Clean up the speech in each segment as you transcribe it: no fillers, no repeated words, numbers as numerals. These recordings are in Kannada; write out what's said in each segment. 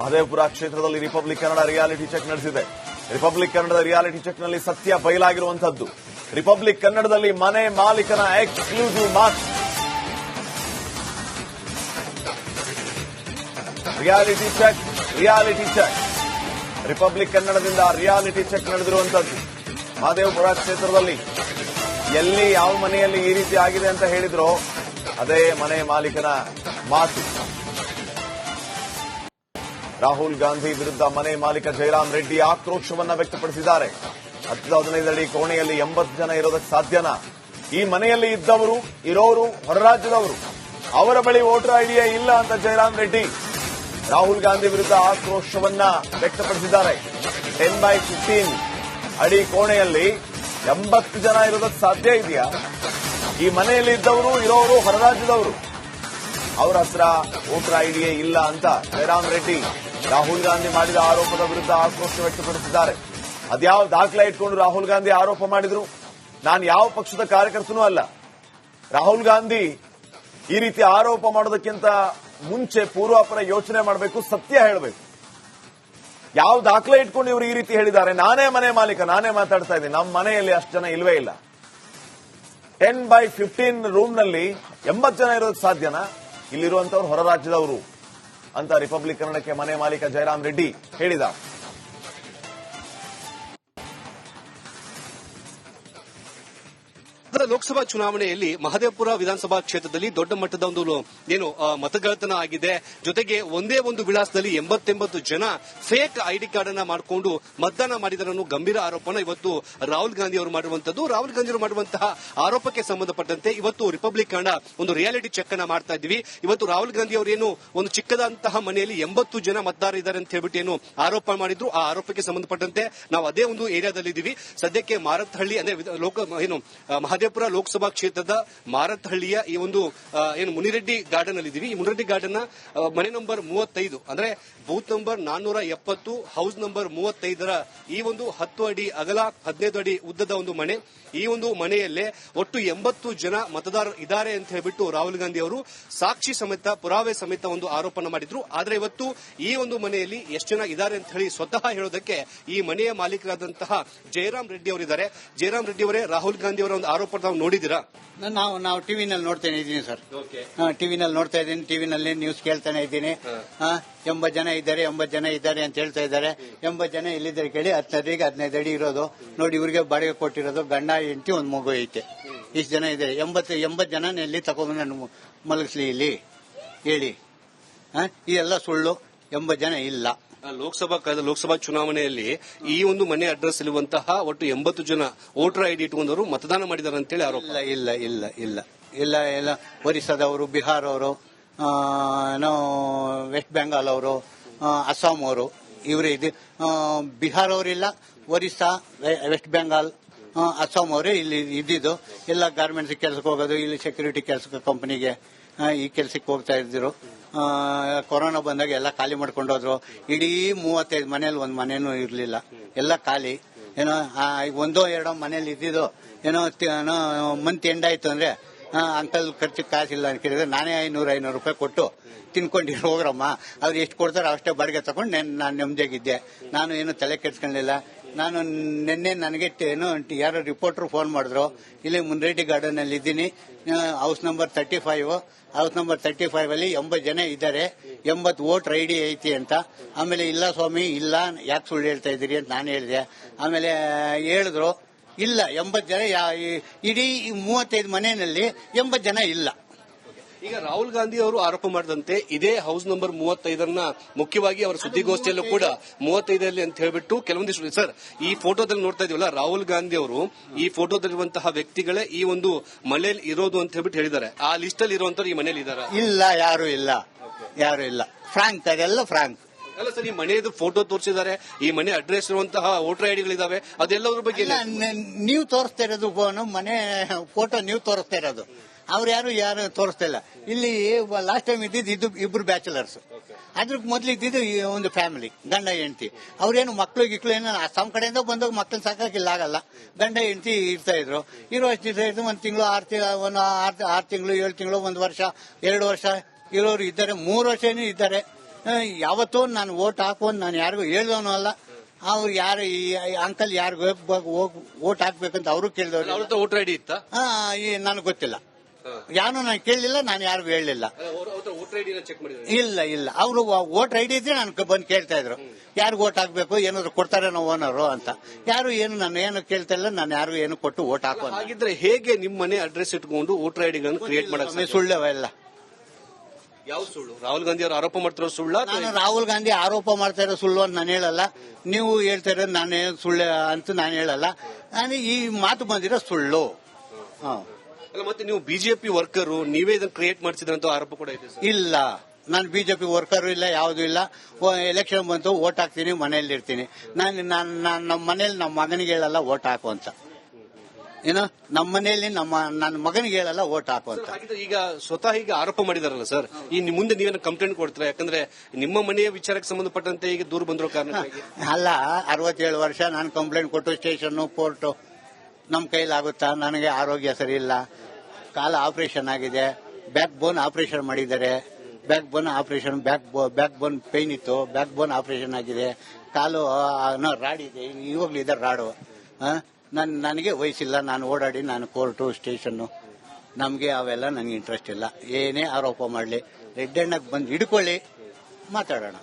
ಮಹದೇವಪುರ ಕ್ಷೇತ್ರದಲ್ಲಿ ರಿಪಬ್ಲಿಕ್ ಕನ್ನಡ ರಿಯಾಲಿಟಿ ಚೆಕ್ ನಡೆಸಿದೆ. ರಿಪಬ್ಲಿಕ್ ಕನ್ನಡದ ರಿಯಾಲಿಟಿ ಚೆಕ್ನಲ್ಲಿ ಸತ್ಯ ಬಯಲಾಗಿರುವಂತದ್ದು. ರಿಪಬ್ಲಿಕ್ ಕನ್ನಡದಲ್ಲಿ ಮನೆ ಮಾಲೀಕನ ಎಕ್ಸ್ಕ್ಲೂಸಿವ್ ಮಾತು. ರಿಯಾಲಿಟಿ ಚೆಕ್ ರಿಪಬ್ಲಿಕ್ ಕನ್ನಡದಿಂದ ರಿಯಾಲಿಟಿ ಚೆಕ್ ನಡೆದಿರುವಂತದ್ದು. ಮಹದೇವಪುರ ಕ್ಷೇತ್ರದಲ್ಲಿ ಎಲ್ಲಿ ಯಾವ ಮನೆಯಲ್ಲಿ ಈ ರೀತಿ ಆಗಿದೆ ಅಂತ ಹೇಳಿದ್ರೋ ಅದೇ ಮನೆ ಮಾಲೀಕನ ಮಾತು. ರಾಹುಲ್ ಗಾಂಧಿ ವಿರುದ್ಧ ಮನೆ ಮಾಲೀಕ ಜಯರಾಮ್ ರೆಡ್ಡಿ ಆಕ್ರೋಶವನ್ನ ವ್ಯಕ್ತಪಡಿಸಿದ್ದಾರೆ. 10-15 ಅಡಿ ಕೋಣೆಯಲ್ಲಿ 80 ಜನ ಇರೋದಕ್ಕೆ ಸಾಧ್ಯನಾ? ಈ ಮನೆಯಲ್ಲಿ ಇರೋರು ಹೊರ ರಾಜ್ಯದವರು, ಅವರ ಬಳಿ ವೋಟರ್ ಐಡಿಯೇ ಇಲ್ಲ ಅಂತ ಜಯರಾಮ್ ರೆಡ್ಡಿ ರಾಹುಲ್ ಗಾಂಧಿ ವಿರುದ್ಧ ಆಕ್ರೋಶವನ್ನ ವ್ಯಕ್ತಪಡಿಸಿದ್ದಾರೆ. 10x15 ಅಡಿ ಕೋಣೆಯಲ್ಲಿ 80 ಜನ ಇರೋದಕ್ಕೆ ಸಾಧ್ಯ ಇದೆಯಾ? ಈ ಮನೆಯಲ್ಲಿ ಇರೋರು ಹೊರ ರಾಜ್ಯದವರು, ಅವರ ಹತ್ರ ವೋಟರ್ ಐಡಿಯೇ ಇಲ್ಲ ಅಂತ ಜಯರಾಮ್ ರೆಡ್ಡಿ ರಾಹುಲ್ ಗಾಂಧಿ ಮಾಡಿದ ಆರೋಪದ ವಿರುದ್ಧ ಆಕ್ರೋಶ ವ್ಯಕ್ತಪಡಿಸಿದ್ದಾರೆ. ಅದ್ಯಾವ ದಾಖಲೆ ಇಟ್ಕೊಂಡು ರಾಹುಲ್ ಗಾಂಧಿ ಆರೋಪ ಮಾಡಿದ್ರು? ನಾನು ಯಾವ ಪಕ್ಷದ ಕಾರ್ಯಕರ್ತನೂ ಅಲ್ಲ. ರಾಹುಲ್ ಗಾಂಧಿ ಈ ರೀತಿ ಆರೋಪ ಮಾಡೋದಕ್ಕಿಂತ ಮುಂಚೆ ಪೂರ್ವಾಪರ ಯೋಚನೆ ಮಾಡಬೇಕು, ಸತ್ಯ ಹೇಳಬೇಕು. ಯಾವ ದಾಖಲೆ ಇಟ್ಕೊಂಡು ಇವರು ಈ ರೀತಿ ಹೇಳಿದ್ದಾರೆ? ನಾನೇ ಮನೆ ಮಾಲೀಕ, ನಾನೇ ಮಾತಾಡ್ತಾ ಇದ್ದೀನಿ, ನಮ್ಮ ಮನೆಯಲ್ಲಿ ಅಷ್ಟು ಜನ ಇಲ್ವೇ ಇಲ್ಲ. 10x15 ರೂಮ್ನಲ್ಲಿ 80 ಜನ ಇರೋದಕ್ಕೆ ಸಾಧ್ಯನಾ? ಇಲ್ಲಿರುವಂತವ್ರು ಹೊರ ರಾಜ್ಯದವರು ಅಂತ ರಿಪಬ್ಲಿಕ್ ಕನ್ನಡಕ್ಕೆ ಮನೆ ಮಾಲೀಕ ಜಯರಾಮ್ ರೆಡ್ಡಿ ಹೇಳಿದ. ಲೋಕಸಭಾ ಚುನಾವಣೆಯಲ್ಲಿ ಮಹದೇವಪುರ ವಿಧಾನಸಭಾ ಕ್ಷೇತ್ರದಲ್ಲಿ ದೊಡ್ಡ ಮಟ್ಟದ ಒಂದು ಮತಗಳತನ ಆಗಿದೆ. ಜೊತೆಗೆ ಒಂದೇ ಒಂದು ವಿಳಾಸದಲ್ಲಿ 80 ಜನ ಫೇಕ್ ಐಡಿ ಕಾರ್ಡ್ ಅನ್ನ ಮಾಡಿಕೊಂಡು ಮತದಾನ ಮಾಡಿದರ ಗಂಭೀರ ಆರೋಪನ ಇವತ್ತು ರಾಹುಲ್ ಗಾಂಧಿ ಅವರು ಮಾಡಿರುವಂತದ್ದು. ರಾಹುಲ್ ಗಾಂಧಿ ಅವರು ಮಾಡುವಂತಹ ಆರೋಪಕ್ಕೆ ಸಂಬಂಧಪಟ್ಟಂತೆ ಇವತ್ತು ರಿಪಬ್ಲಿಕ್ ಕನ್ನಡ ಒಂದು ರಿಯಾಲಿಟಿ ಚೆಕ್ ಅನ್ನ ಮಾಡ್ತಾ ಇದ್ವಿ. ಇವತ್ತು ರಾಹುಲ್ ಗಾಂಧಿ ಅವರು ಏನು ಒಂದು ಚಿಕ್ಕದಂತಹ ಮನೆಯಲ್ಲಿ 80 ಜನ ಮತದಾರ ಇದ್ದಾರೆ ಅಂತ ಹೇಳ್ಬಿಟ್ಟು ಏನು ಆರೋಪ ಮಾಡಿದ್ರು, ಆ ಆರೋಪಕ್ಕೆ ಸಂಬಂಧಪಟ್ಟಂತೆ ನಾವು ಅದೇ ಒಂದು ಏರಿಯಾದಲ್ಲಿ ಇದ್ದೀವಿ. ಸದ್ಯಕ್ಕೆ ಮಾರತ್ಹಳ್ಳಿ ಅಂದ್ರೆ ಮಹದೇವಪುರ ಲೋಕಸಭಾ ಕ್ಷೇತ್ರದ ಮಾರತ್ಹಳ್ಳಿಯ ಈ ಒಂದು ಏನು ಮುನಿರೆಡ್ಡಿ ಗಾರ್ಡನ್ ಅಲ್ಲಿ ಇದೀವಿ. ಈ ಮುನಿರೆಡ್ಡಿ ಗಾರ್ಡನ್ ಮನೆ ನಂಬರ್ 35 ಅಂದ್ರೆ ಬೂತ್ ನಂಬರ್ 470 ಹೌಸ್ ನಂಬರ್ 35ರ ಈ ಒಂದು 10 ಅಡಿ ಅಗಲ 15 ಅಡಿ ಉದ್ದದ ಒಂದು ಮನೆ. ಈ ಒಂದು ಮನೆಯಲ್ಲೇ ಒಟ್ಟು 80 ಜನ ಮತದಾರರು ಇದ್ದಾರೆ ಅಂತ ಹೇಳ್ಬಿಟ್ಟು ರಾಹುಲ್ ಗಾಂಧಿ ಅವರು ಸಾಕ್ಷಿ ಸಮೇತ ಪುರಾವೆ ಸಮೇತ ಒಂದು ಆರೋಪನ ಮಾಡಿದ್ರು. ಆದ್ರೆ ಇವತ್ತು ಈ ಒಂದು ಮನೆಯಲ್ಲಿ ಎಷ್ಟು ಜನ ಇದ್ದಾರೆ ಅಂತ ಹೇಳಿ ಸ್ವತಃ ಹೇಳೋದಕ್ಕೆ ಈ ಮನೆಯ ಮಾಲೀಕರಾದಂತಹ ಜಯರಾಮ್ ರೆಡ್ಡಿ ಅವರಿದ್ದಾರೆ. ಜಯರಾಮ್ ರೆಡ್ಡಿ ಅವರೇ, ರಾಹುಲ್ ಗಾಂಧಿ ಅವರ ಒಂದು ಆರೋಪ ನಾವು ನೋಡಿದ್ದೀರಾ? ನಾವು ಟಿವಿನಲ್ಲಿ ನೋಡ್ತಾನೆ ಇದ್ದೀನಿ ಸರ್. ಟಿವಿನಲ್ಲಿ ನೋಡ್ತಾ ಇದ್ದೀನಿ, ಟಿವಿನಲ್ಲಿ ನ್ಯೂಸ್ ಕೇಳ್ತಾನೆ ಇದ್ದೀನಿ. 80 ಜನ ಇದ್ದಾರೆ, 80 ಜನ ಇದ್ದಾರೆ ಅಂತ ಹೇಳ್ತಾ ಇದ್ದಾರೆ. 80 ಜನ ಎಲ್ಲಿದ್ದಾರೆ ಕೇಳಿ, 15 ಅಡಿ ಇರೋದು ನೋಡಿ. ಇವ್ರಿಗೆ ಬಾಡಿಗೆ ಕೊಟ್ಟಿರೋದು ಗಂಡ ಹೆಂಡತಿ ಒಂದು ಮಗು ಐತೆ. ಇಷ್ಟು ಜನ ಇದೆ. 80 ಜನ ಎಲ್ಲಿ ತಗೊಂಡು ನಾನು ಮಲಗಿಸ್ಲಿ ಇಲ್ಲಿ ಹೇಳಿ? ಇದೆಲ್ಲ ಸುಳ್ಳು. 80 ಜನ ಇಲ್ಲ. ಲೋಕಸಭಾ ಚುನಾವಣೆಯಲ್ಲಿ ಈ ಒಂದು ಮನೆ ಅಡ್ರೆಸ್ ಇರುವಂತಹ ಒಟ್ಟು 80 ಜನ ವೋಟರ್ ಐಡಿ ಇಟ್ಕೊಂಡವರು ಮತದಾನ ಮಾಡಿದ್ದಾರೆ ಅಂತೇಳಿ ಆರೋಪ. ಇಲ್ಲ ಇಲ್ಲ ಇಲ್ಲ ಇಲ್ಲ ಇಲ್ಲ ಒರಿಸ್ಸಾದವರು, ಬಿಹಾರ್ ಅವರು, ವೆಸ್ಟ್ ಬೆಂಗಾಲ್ ಅವರು, ಅಸ್ಸಾಂ ಅವರು, ಇವರೇ ಇದೆ. ಬಿಹಾರ್ ಅವರಿಲ್ಲ, ಒರಿಸ್ಸಾ, ವೆಸ್ಟ್ ಬೆಂಗಾಲ್, ಅಸ್ಸಾಂ ಅವರೇ ಇಲ್ಲಿ ಇದ್ದಿದ್ದು. ಎಲ್ಲ ಗಾರ್ಮೆಂಟ್ಸ್ ಕೆಲಸಕ್ಕೆ ಹೋಗೋದು, ಇಲ್ಲಿ ಸೆಕ್ಯೂರಿಟಿ ಕೆಲಸಕ್ಕೆ ಕಂಪನಿಗೆ ಈ ಕೆಲಸಕ್ಕೆ ಹೋಗ್ತಾ ಇದ್ದಿರು. ಕೊರೋನಾ ಬಂದಾಗ ಎಲ್ಲ ಖಾಲಿ ಮಾಡ್ಕೊಂಡು ಹೋದ್ರು. ಇಡೀ 35 ಮನೇಲಿ ಒಂದು ಮನೇನೂ ಇರಲಿಲ್ಲ, ಎಲ್ಲ ಖಾಲಿ. ಏನೋ 1-2 ಮನೇಲಿ ಇದ್ದಿದ್ದು. ಏನೋ ಮಂತ್ ಎಂಡ್ ಆಯ್ತು ಅಂದ್ರೆ ಅಂಕಲ್ ಖರ್ಚಿಗೆ ಕಾಸಿಲ್ಲ ಅಂತ ಕೇಳಿದ್ರೆ ನಾನೇ 500 ರೂಪಾಯಿ ಕೊಟ್ಟು ತಿನ್ಕೊಂಡಿರೋ ಹೋಗ್ರಮ್ಮ, ಅವ್ರು ಎಷ್ಟು ಕೊಡ್ತಾರೋ ಅಷ್ಟೇ ಬಾಡಿಗೆ ತಗೊಂಡು ನಾನು ನೆಮ್ಮದಿಯಾಗಿದ್ದೆ. ನಾನು ಏನು ತಲೆ ಕೆಡ್ಸ್ಕೊಳ್ಳಿಲ್ಲ. ನಾನು ನಿನ್ನೆ ನನಗೆ ಯಾರೋ ರಿಪೋರ್ಟರ್ ಫೋನ್ ಮಾಡಿದ್ರು, ಇಲ್ಲಿ ಮುನಿರೆಡ್ಡಿ ಗಾರ್ಡನ್ ಅಲ್ಲಿ ಇದ್ದೀನಿ, ಹೌಸ್ ನಂಬರ್ 35. ಹೌಸ್ ನಂಬರ್ 35 ಅಲ್ಲಿ 80 ಜನ ಇದ್ದಾರೆ, 80 ವೋಟರ್ ಐಡಿ ಐತಿ ಅಂತ. ಆಮೇಲೆ ಇಲ್ಲ ಸ್ವಾಮಿ ಇಲ್ಲ, ಯಾಕೆ ಸುಳ್ಳು ಹೇಳ್ತಾ ಇದ್ದೀರಿ ಅಂತ ನಾನು ಹೇಳಿದೆ. ಆಮೇಲೆ ಹೇಳಿದ್ರು ಇಲ್ಲ 80 ಜನ, ಇಡೀ 35 ಮನೆಯಲ್ಲಿ 80 ಜನ ಇಲ್ಲ. ಈಗ ರಾಹುಲ್ ಗಾಂಧಿ ಅವರು ಆರೋಪ ಮಾಡಿದಂತೆ ಇದೇ ಹೌಸ್ ನಂಬರ್ 35 ಮುಖ್ಯವಾಗಿ ಅವರ ಸುದ್ದಿಗೋಷ್ಠಿಯಲ್ಲೂ ಕೂಡ 35 ಅಂತ ಹೇಳ್ಬಿಟ್ಟು ಕೆಲವೊಂದಿಷ್ಟು ಸರ್ ಈ ಫೋಟೋದಲ್ಲಿ ನೋಡ್ತಾ ಇದೀವಲ್ಲ, ರಾಹುಲ್ ಗಾಂಧಿ ಅವರು ಈ ಫೋಟೋದಲ್ಲಿರುವಂತಹ ವ್ಯಕ್ತಿಗಳೇ ಈ ಒಂದು ಮನೆಯಲ್ಲಿ ಇರೋದು ಅಂತ ಹೇಳ್ಬಿಟ್ಟು ಹೇಳಿದ್ದಾರೆ. ಆ ಲಿಸ್ಟ್ ಅಲ್ಲಿ ಇರುವಂತವ್ರು ಈ ಮನೆಯಲ್ಲಿ ಇದ್ದಾರೆ? ಇಲ್ಲ, ಯಾರು ಇಲ್ಲ. ಫ್ರಾಂಕ್, ಅದೆಲ್ಲ ಫ್ರಾಂಕ್. ಅಲ್ಲ ಸರ್, ಈ ಮನೆಯದು ಫೋಟೋ ತೋರಿಸಿದ್ದಾರೆ, ಈ ಮನೆ ಅಡ್ರೆಸ್ ಇರುವಂತಹ ವೋಟರ್ ಐಡಿಗಳಿದಾವೆ, ಅದೆಲ್ಲದ್ರ ಬಗ್ಗೆ ನೀವು ತೋರಿಸ್ತಾ ಇರೋದು ಮನೆ ಫೋಟೋ ನೀವು ತೋರಿಸ್ತಾ ಇರೋದು. ಅವ್ರು ಯಾರು ತೋರಿಸ್ತಾ ಇಲ್ಲ. ಇಲ್ಲಿ ಲಾಸ್ಟ್ ಟೈಮ್ ಇದ್ದಿದ್ದು 2 ಬ್ಯಾಚುಲರ್ಸ್. ಅದ್ರ ಮೊದ್ಲು ಇದ್ದಿದ್ದು ಒಂದು ಫ್ಯಾಮಿಲಿ, ಗಂಡ ಹೆಂಡತಿ. ಅವ್ರೇನು ಮಕ್ಳು ಏನೋ ಅಸ್ಸಾಂ ಕಡೆಯಿಂದ ಬಂದಾಗ ಮಕ್ಳು ಸಾಕಾಗಿಲ್ಲ, ಆಗಲ್ಲ. ಗಂಡ ಹೆಂಡತಿ ಇರ್ತಾ ಇದ್ರು. ಇರೋ ಒಂದು ತಿಂಗಳು 6 ತಿಂಗಳು 7 ತಿಂಗಳು 1 ವರ್ಷ 2 ವರ್ಷ ಇರೋರು ಇದ್ದಾರೆ. 3 ವರ್ಷನೂ ಇದ್ದಾರೆ. ಯಾವತ್ತೂ ನಾನು ಓಟ್ ಹಾಕುವಂತ ನಾನು ಯಾರಿಗೂ ಹೇಳ್ದವನು ಅಲ್ಲ. ಅವ್ರು ಯಾರು ಈ ಅಂಕಲ್ ಯಾರಿಗೂ ಓಟ್ ಹಾಕ್ಬೇಕಂತ ಅವರು ಕೇಳಿದವ್ರು. ಅವ್ರ ಹತ್ರ ವೋಟರ್ ಐಡಿ ಇತ್ತ? ನನಗೆ ಗೊತ್ತಿಲ್ಲ, ಯಾರು ನಾನು ಕೇಳಲಿಲ್ಲ, ನಾನು ಯಾರಿಗೂ ಹೇಳಲಿಲ್ಲ. ವೋಟರ್ ಐಡಿ ಚೆಕ್ ಮಾಡಿದ್ರೆ ಇಲ್ಲ ಅವರು ವೋಟರ್ ಐಡಿ ಇದ್ರೆ ನನ್ ಬಂದು ಕೇಳ್ತಾ ಇದ್ರು, ಯಾರಿಗೂ ಓಟ್ ಹಾಕ್ಬೇಕು, ಏನಾದ್ರು ಕೊಡ್ತಾರೆ ನಾವು ಓನರು ಅಂತ. ಯಾರು ಏನು ನಾನು ಏನು ಕೇಳ್ತಾ ಇಲ್ಲ, ನಾನು ಯಾರಿಗೂ ಏನು ಕೊಟ್ಟು ಓಟ್ ಹಾಕೋ. ಹಾಗಿದ್ರೆ ಹೇಗೆ ನಿಮ್ಮ ಮನೆ ಅಡ್ರೆಸ್ ಇಟ್ಕೊಂಡು ವೋಟರ್ ಐಡಿಗಳನ್ನು ಕ್ರಿಯೇಟ್ ಮಾಡಕ್ಕೆ? ಸುಳ್ಳವೆಲ್ಲ. ಯಾವ ಸುಳ್ಳು? ರಾಹುಲ್ ಗಾಂಧಿ ಅವರು ಆರೋಪ ಮಾಡ್ತಿರೋ ಸುಳ್ಳ? ನಾನು ರಾಹುಲ್ ಗಾಂಧಿ ಆರೋಪ ಮಾಡ್ತಾ ಇರೋ ಸುಳ್ಳು ಅಂತ ನಾನು ಹೇಳಲ್ಲ, ನೀವು ಹೇಳ್ತಾ ಇರೋದು ನಾನೇ ಸುಳ್ಳು ಅಂತ ನಾನು ಹೇಳಲ್ಲ. ನಾನು ಈ ಮಾತು ಬಂದಿರೋ ಸುಳ್ಳು. ಮತ್ತೆ ನೀವು ಬಿಜೆಪಿ ವರ್ಕರು, ನೀವೇ ಇದನ್ನು ಕ್ರಿಯೇಟ್ ಮಾಡಿಸಿದ್ರಂತ ಆರೋಪ ಕೂಡ ಇದೆ. ಇಲ್ಲ, ನಾನು ಬಿಜೆಪಿ ವರ್ಕರು ಇಲ್ಲ, ಯಾವುದು ಇಲ್ಲ. ಎಲೆಕ್ಷನ್ ಬಂತು ಓಟ್ ಹಾಕ್ತೀನಿ, ಮನೆಯಲ್ಲಿ ಇರ್ತೀನಿ. ನಮ್ಮ ಮನೇಲಿ ನಮ್ಮ ಮಗನಿಗೆ ಹೇಳಲ್ಲ ಓಟ್ ಹಾಕು ಅಂತ. ಏನು ನಮ್ಮ ಮನೆಯಲ್ಲಿ ನನ್ನ ಮಗನಿಗೆ ಹೇಳಲ್ಲ ಓಟ್ ಹಾಕು ಅಂತ. ಈಗ ಸ್ವತಃ ಈಗ ಆರೋಪ ಮಾಡಿದಾರಲ್ಲ ಸರ್, ಈ ಮುಂದೆ ನೀವೇನು ಕಂಪ್ಲೇಂಟ್ ಕೊಡ್ತೀರಾ? ಯಾಕಂದ್ರೆ ನಿಮ್ಮ ಮನೆಯ ವಿಚಾರಕ್ಕೆ ಸಂಬಂಧಪಟ್ಟಂತೆ ಈಗ ದೂರ ಬಂದಿರೋ ಕಾರಣ ಅಲ್ಲ. 67 ವರ್ಷ ನಾನು ಕಂಪ್ಲೇಂಟ್ ಕೊಟ್ಟು ಸ್ಟೇಷನ್ ಕೋರ್ಟು ನಮ್ಮ ಕೈಲಾಗುತ್ತಾ? ನನಗೆ ಆರೋಗ್ಯ ಸರಿ ಇಲ್ಲ, ಕಾಲ ಆಪರೇಷನ್ ಆಗಿದೆ, ಬ್ಯಾಕ್ ಬೋನ್ ಆಪರೇಷನ್ ಮಾಡಿದ್ದಾರೆ. ಬ್ಯಾಕ್ ಬೋನ್ ಪೇನ್ ಇತ್ತು, ಬ್ಯಾಕ್ ಬೋನ್ ಆಪರೇಷನ್ ಆಗಿದೆ. ಕಾಲು ರಾಡಿದೆ, ಇವಾಗ್ಲೂ ಇದೆ ರಾಡು. ನನಗೆ ವಯಸ್ಸಿಲ್ಲ, ನಾನು ಓಡಾಡಿ ನಾನು ಕೋರ್ಟು ಸ್ಟೇಷನ್ನು, ನಮಗೆ ಅವೆಲ್ಲ ನನಗೆ ಇಂಟ್ರೆಸ್ಟ್ ಇಲ್ಲ. ಏನೇ ಆರೋಪ ಮಾಡಲಿ, ರೆಡ್ ಹ್ಯಾಂಡ್ ಬಂದು ಹಿಡ್ಕೊಳ್ಳಿ, ಮಾತಾಡೋಣ.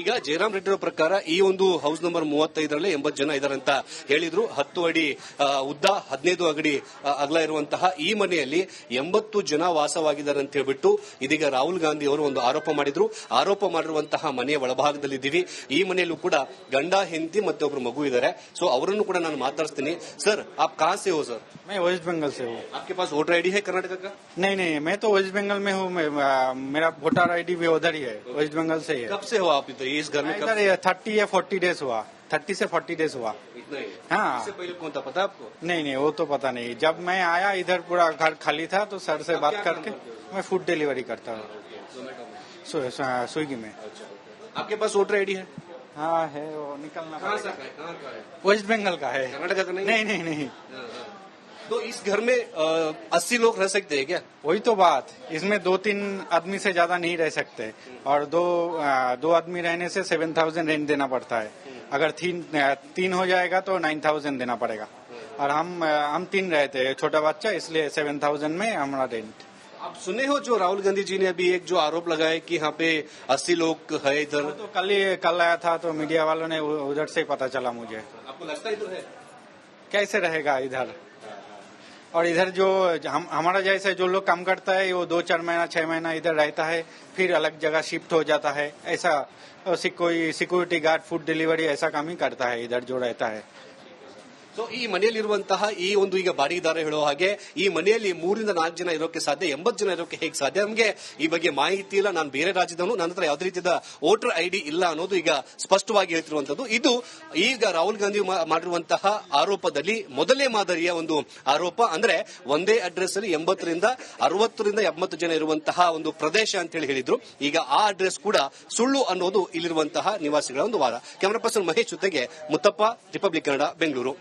ಈಗ ಜಯರಾಮ್ ರೆಡ್ಡಿ ಅವರ ಪ್ರಕಾರ ಈ ಒಂದು ಹೌಸ್ ನಂಬರ್ 35ರಲ್ಲಿ 80 ಜನ ಇದ್ದಾರೆ ಅಂತ ಹೇಳಿದ್ರು. 10 ಅಡಿ ಉದ್ದ, 15 ಅಡಿ ಅಗಲ ಇರುವಂತಹ ಈ ಮನೆಯಲ್ಲಿ 80 ಜನ ವಾಸವಾಗಿದ್ದಾರೆ ಅಂತ ಹೇಳ್ಬಿಟ್ಟು ಇದೀಗ ರಾಹುಲ್ ಗಾಂಧಿ ಅವರು ಒಂದು ಆರೋಪ ಮಾಡಿದ್ರು. ಆರೋಪ ಮಾಡಿರುವಂತಹ ಮನೆಯ ಒಳಭಾಗದಲ್ಲಿದ್ದೀವಿ. ಈ ಮನೆಯಲ್ಲೂ ಕೂಡ ಗಂಡ, ಹೆಂಡತಿ ಮತ್ತೆ ಒಬ್ರು ಮಗು ಇದ್ದಾರೆ. ಸೊ ಅವರನ್ನು ಕೂಡ ನಾನು ಮಾತಾಡ್ತೀನಿ. ಸರ್, आप कहाँ से हो? सर, मैं वेस्ट बंगाल से हूँ। आपके पास वोटर आईडी है कर्नाटक का? नहीं, मैं तो वेस्ट बंगाल में हूँ। मेरा वोटर आईडी भी उधर ही है, वेस्ट बंगाल से ही है। कब से हो आप इधर इस घर में? इधर 30 या 40 डेज हुआ, 30 से 40 डेज हुआ। इतना ही? हाँ। इससे पहले कौन था, पता आपको? नहीं, वो तो पता नहीं। जब मैं आया इधर पूरा घर खाली था, तो सर से बात करके मैं फूड डिलीवरी करता हूँ स्विगी में। आपके पास वोटर आईडी है? हाँ है, वो निकलना कहाँ का है? वेस्ट बंगाल का है, कर्नाटक का नहीं? नहीं। तो इस घर में 80 लोग रह सकते हैं क्या? वही तो बात, इसमें 2-3 आदमी से ज्यादा नहीं रह सकते, और दो आदमी रहने से 7,000 रेंट देना पड़ता है। अगर तीन हो जाएगा तो 9,000 देना पड़ेगा, और हम 3 रहते हैं, छोटा बच्चा, इसलिए 7,000 में हमारा रेंट। आप सुने हो जो राहुल गांधी जी ने अभी एक जो आरोप लगाया कि यहाँ पे 80 लोग है इधर? तो कल आया था, तो मीडिया वालों ने उधर से पता चला मुझे। आपको लगता है इधर है? कैसे रहेगा इधर? और इधर जो हमारा जैसे जो लोग काम करता है, वो 2-4 महीना 6 महीना इधर रहता है, फिर अलग जगह शिफ्ट हो जाता है। ऐसा कोई सिक्योरिटी गार्ड, फूड डिलीवरी ऐसा काम ही करता है इधर जो रहता है। ಸೊ ಈ ಮನೆಯಲ್ಲಿರುವಂತಹ ಈ ಒಂದು ಈಗ ಬಾಡಿಗೆದಾರ ಹೇಳೋ ಹಾಗೆ ಈ ಮನೆಯಲ್ಲಿ 3-4 ಜನ ಇರೋಕೆ ಸಾಧ್ಯ, 80 ಜನ ಇರೋಕೆ ಹೇಗೆ ಸಾಧ್ಯ? ನಮಗೆ ಈ ಬಗ್ಗೆ ಮಾಹಿತಿ ಇಲ್ಲ, ನಾನು ಬೇರೆ ರಾಜ್ಯದವನು, ನನ್ನ ಹತ್ರ ಯಾವುದೇ ರೀತಿಯ ವೋಟರ್ ಐಡಿ ಇಲ್ಲ ಅನ್ನೋದು ಈಗ ಸ್ಪಷ್ಟವಾಗಿ ಹೇಳ್ತಿರುವಂತದ್ದು. ಇದು ಈಗ ರಾಹುಲ್ ಗಾಂಧಿ ಮಾಡಿರುವಂತಹ ಆರೋಪದಲ್ಲಿ ಮೊದಲೇ ಮಾದರಿಯ ಒಂದು ಆರೋಪ. ಅಂದ್ರೆ ಒಂದೇ ಅಡ್ರೆಸ್ ಅಲ್ಲಿ 80ರಿಂದ 70 ಜನ ಇರುವಂತಹ ಒಂದು ಪ್ರದೇಶ ಅಂತ ಹೇಳಿದ್ರು. ಈಗ ಆ ಅಡ್ರೆಸ್ ಕೂಡ ಸುಳ್ಳು ಅನ್ನೋದು ಇಲ್ಲಿರುವಂತಹ ನಿವಾಸಿಗಳ ಒಂದು ವಾದ. ಕ್ಯಾಮರಾ ಪರ್ಸನ್ ಮಹೇಶ್ ಜೊತೆಗೆ ಮುತ್ತಪ್ಪ, ರಿಪಬ್ಲಿಕ್ ಕನ್ನಡ, ಬೆಂಗಳೂರು.